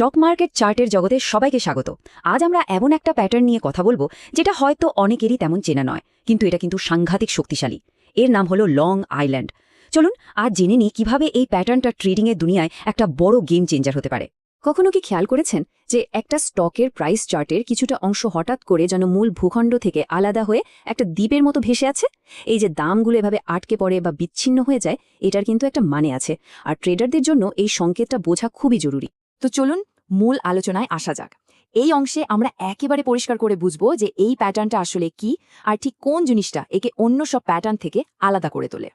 Stock market চার্টের জগতে সবাইকে স্বাগত। আজ আমরা এমন একটা প্যাটার্ন নিয়ে কথা বলবো যেটা হয়তো অনেকেরই তেমন চেনা নয়, কিন্তু এটা কিন্তু সাংঘাতিক শক্তিশালী। এর নাম হলো লং আইল্যান্ড। চলুন আজ জেনে নিই কিভাবে এই প্যাটার্নটা ট্রেডিংয়ের দুনিয়ায় একটা বড় গেম চেঞ্জার হতে পারে। কখনো কি খেয়াল করেছেন যে একটা স্টকের প্রাইস চার্টের কিছুটা অংশ হঠাৎ করে যেন মূল ভূখণ্ড থেকে আলাদা হয়ে একটা দ্বীপের মতো ভেসে আছে? এই যে দামগুলো এভাবে আটকে পড়ে বা বিচ্ছিন্ন হয়ে যায়, এটার কিন্তু একটা মানে আছে, আর ট্রেডারদের জন্য এই সংকেতটা বোঝা খুবই জরুরি। তো চলুন মূল আলোচনায় আসা যাক। এই অংশে আমরা একেবারে পরিষ্কার করে বুঝব যে এই প্যাটার্নটা আসলে কি, আর ঠিক কোন জিনিসটা একে অন্য সব প্যাটার্ন থেকে আলাদা করে তোলে।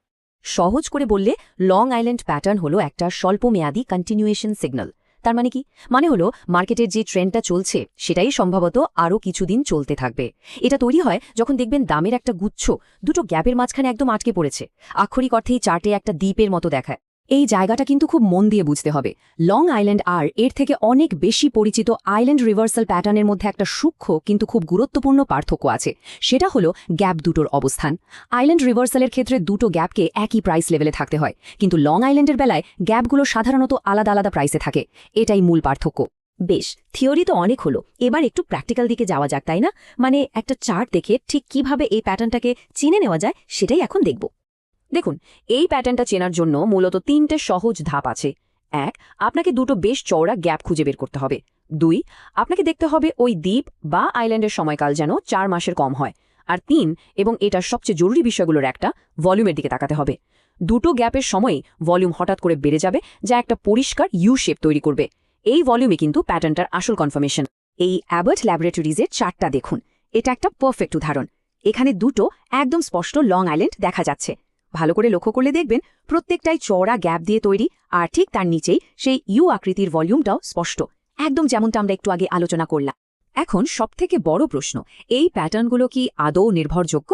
সহজ করে বললে লং আইল্যান্ড প্যাটার্ন হলো একটা স্বল্পমেয়াদী কন্টিনিউয়েশন সিগন্যাল। তার মানে কি? মানে হলো মার্কেটের যে ট্রেন্ডটা চলছে সেটাই সম্ভবত আরও কিছুদিন চলতে থাকবে। এটা তৈরি হয় যখন দেখবেন দামের একটা গুচ্ছ দুটো গ্যাপের মাঝখানে একদম আটকে পড়েছে, আক্ষরিক অর্থেই চার্টে একটা দ্বীপের মতো দেখায়। এই জায়গাটা কিন্তু খুব মন দিয়ে বুঝতে হবে। লং আইল্যান্ড আর এর থেকে অনেক বেশি পরিচিত আইল্যান্ড রিভার্সাল প্যাটার্নের মধ্যে একটা সূক্ষ্ম কিন্তু খুব গুরুত্বপূর্ণ পার্থক্য আছে। সেটা হলো গ্যাপ দুটোর অবস্থান। আইল্যান্ড রিভার্সালের ক্ষেত্রে দুটো গ্যাপকে একই প্রাইস লেভেলে থাকতে হয়, কিন্তু লং আইল্যান্ডের বেলায় গ্যাপগুলো সাধারণত আলাদা আলাদা প্রাইসে থাকে। এটাই মূল পার্থক্য। বেশ, থিওরি তো অনেক হলো, এবার একটু প্র্যাকটিক্যাল দিকে যাওয়া যাক, তাই না? মানে একটা চার্ট দেখে ঠিক কিভাবে এই প্যাটার্নটাকে চিনে নেওয়া যায় সেটাই এখন দেখব। দেখুন, এই প্যাটার্নটা চেনার জন্য মূলত তিনটে সহজ ধাপ আছে। 1, আপনাকে দুটো বেশ চওড়া গ্যাপ খুঁজে বের করতে হবে। 2, আপনাকে দেখতে হবে ওই দ্বীপ বা আইল্যান্ডের সময়কাল যেন 4 মাসের কম হয়। আর 3, এবং এটার সবচেয়ে জরুরি বিষয়গুলোর একটা, ভলিউমের দিকে তাকাতে হবে। দুটো গ্যাপের সময়ই ভলিউম হঠাৎ করে বেড়ে যাবে, যা একটা পরিষ্কার ইউ শেপ তৈরি করবে। এই ভলিউমে কিন্তু প্যাটার্নটার আসল কনফার্মেশন। এই অ্যাবার্ট ল্যাবরেটরিজের চার্টটা দেখুন, এটা একটা পারফেক্ট উদাহরণ। এখানে দুটো একদম স্পষ্ট লং আইল্যান্ড দেখা যাচ্ছে। ভালো করে লক্ষ্য করলে দেখবেন প্রত্যেকটাই চওড়া গ্যাপ দিয়ে তৈরি, আর ঠিক তার নিচেই সেই ইউ আকৃতির ভলিউমটাও স্পষ্ট, একদম যেমনটা আমরা একটু আগে আলোচনা করলাম। এখন সবথেকে বড় প্রশ্ন, এই প্যাটার্নগুলো কি আদৌ নির্ভরযোগ্য?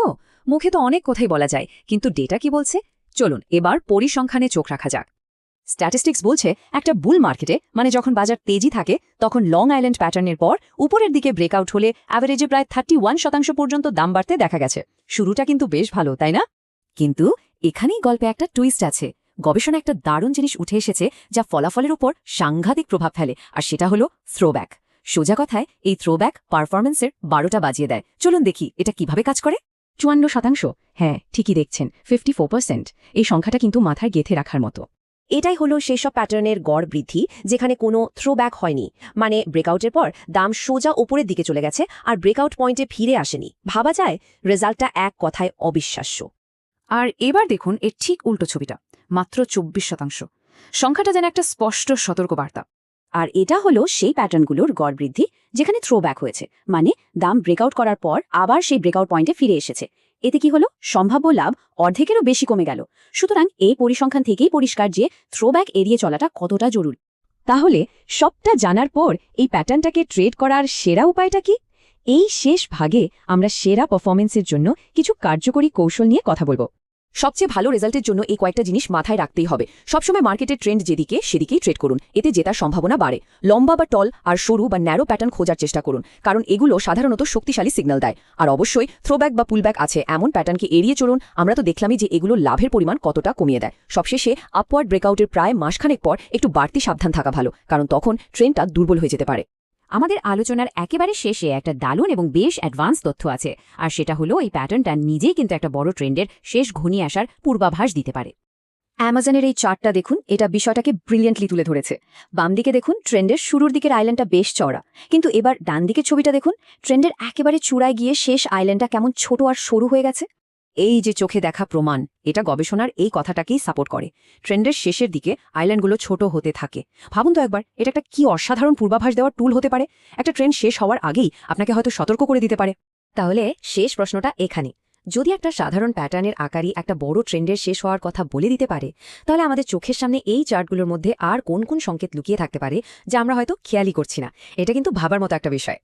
মুখে তো অনেক কথাই বলা যায়, কিন্তু ডেটা কি বলছে? চলুন এবার পরিসংখ্যানে চোখ রাখা যাক। স্ট্যাটিস্টিক্স বলছে একটা বুল মার্কেটে, মানে যখন বাজার তেজি থাকে, তখন লং আইল্যান্ড প্যাটার্নের পর উপরের দিকে ব্রেকআউট হলে অ্যাভারেজে প্রায় 31% পর্যন্ত দাম বাড়তে দেখা গেছে। শুরুটা কিন্তু বেশ ভালো, তাই না? কিন্তু এখানেই গল্পে একটা টুইস্ট আছে। গবেষণা একটা দারুণ জিনিস উঠে এসেছে যা ফলাফলের উপর সাংঘাতিক প্রভাব ফেলে, আর সেটা হলো থ্রোব্যাক। সোজা কথায় এই থ্রোব্যাক পারফরমেন্সের 12টা বাজিয়ে দেয়। চলুন দেখি এটা কিভাবে কাজ করে। 54%, হ্যাঁ ঠিকই দেখছেন, 54%। এই সংখ্যাটা কিন্তু মাথায় গেঁথে রাখার মতো। এটাই হলো সেসব প্যাটার্নের গড় বৃদ্ধি যেখানে কোনো থ্রোব্যাক হয়নি, মানে ব্রেকআউটের পর দাম সোজা ওপরের দিকে চলে গেছে আর ব্রেকআউট পয়েন্টে ফিরে আসেনি। ভাবা যায়, রেজাল্টটা এক কথায় অবিশ্বাস্য। আর এবার দেখুন এর ঠিক উল্টো ছবিটা, মাত্র 24%। সংখ্যাটা যেন একটা স্পষ্ট সতর্কবার্তা। আর এটা হলো সেই প্যাটার্নগুলোর গড় বৃদ্ধি যেখানে থ্রোব্যাক হয়েছে, মানে দাম ব্রেকআউট করার পর আবার সেই ব্রেকআউট পয়েন্টে ফিরে এসেছে। এতে কি হলো? সম্ভাব্য লাভ অর্ধেকেরও বেশি কমে গেল। সুতরাং এই পরিসংখ্যান থেকেই পরিষ্কার যে থ্রোব্যাক এড়িয়ে চলাটা কতটা জরুরি। তাহলে সবটা জানার পর এই প্যাটার্নটাকে ট্রেড করার সেরা উপায়টা কি? এই শেষ ভাগে আমরা সেরা পারফরমেন্সের জন্য কিছু কার্যকরী কৌশল নিয়ে কথা বলবো। সবচেয়ে ভালো রেজাল্টের জন্য এই কয়েকটা জিনিস মাথায় রাখতেই হবে। সবসময় মার্কেটের ট্রেন্ড যেদিকে সেদিকেই ট্রেড করুন, এতে জেতার সম্ভাবনা বাড়ে। লম্বা বা টল আর সরু বা ন্যারো প্যাটার্ন খোঁজার চেষ্টা করুন, কারণ এগুলো সাধারণত শক্তিশালী সিগন্যাল দেয়। আর অবশ্যই থ্রোব্যাক বা পুলব্যাক আছে এমন প্যাটার্নকে এড়িয়ে চলুন। আমরা তো দেখলামই যে এগুলো লাভের পরিমাণ কতটা কমিয়ে দেয়। সবশেষে আপওয়ার্ড ব্রেকআউটের প্রায় মাসখানেক পর একটু বাড়তি সাবধান থাকা ভালো, কারণ তখন ট্রেন্ডটা দুর্বল হয়ে যেতে পারে। আমাদের আলোচনার একেবারে শেষে একটা দারুণ এবং বেশ অ্যাডভান্স তথ্য আছে, আর সেটা হলো এই প্যাটার্নটা নিজেই কিন্তু একটা বড় ট্রেন্ডের শেষ ঘনিয়ে আসার পূর্বাভাস দিতে পারে। অ্যামাজনের এই চার্টটা দেখুন, এটা বিষয়টাকে ব্রিলিয়েন্টলি তুলে ধরেছে। বাম দিকে দেখুন ট্রেন্ডের শুরুর দিকের আইল্যান্ডটা বেশ চওড়া, কিন্তু এবার ডান দিকের ছবিটা দেখুন, ট্রেন্ডের একেবারে চূড়ায় গিয়ে শেষ আইল্যান্ডটা কেমন ছোট আর সরু হয়ে গেছে। এই যে চোখে দেখা প্রমাণ, এটা গবেষণার এই কথাটাকেই সাপোর্ট করে। ট্রেন্ডের শেষের দিকে আইল্যান্ডগুলো ছোট হতে থাকে। ভাবুন তো একবার, এটা একটা কি অসাধারণ পূর্বাভাস দেওয়ার টুল হতে পারে। একটা ট্রেন্ড শেষ হওয়ার আগেই আপনাকে হয়তো সতর্ক করে দিতে পারে। তাহলে শেষ প্রশ্নটা এখানে, যদি একটা সাধারণ প্যাটার্নের আকারই একটা বড় ট্রেন্ডের শেষ হওয়ার কথা বলে দিতে পারে, তাহলে আমাদের চোখের সামনে এই চার্টগুলোর মধ্যে আর কোন কোন সংকেত লুকিয়ে থাকতে পারে যা আমরা হয়তো খেয়ালই করছি না? এটা কিন্তু ভাবার মতো একটা বিষয়।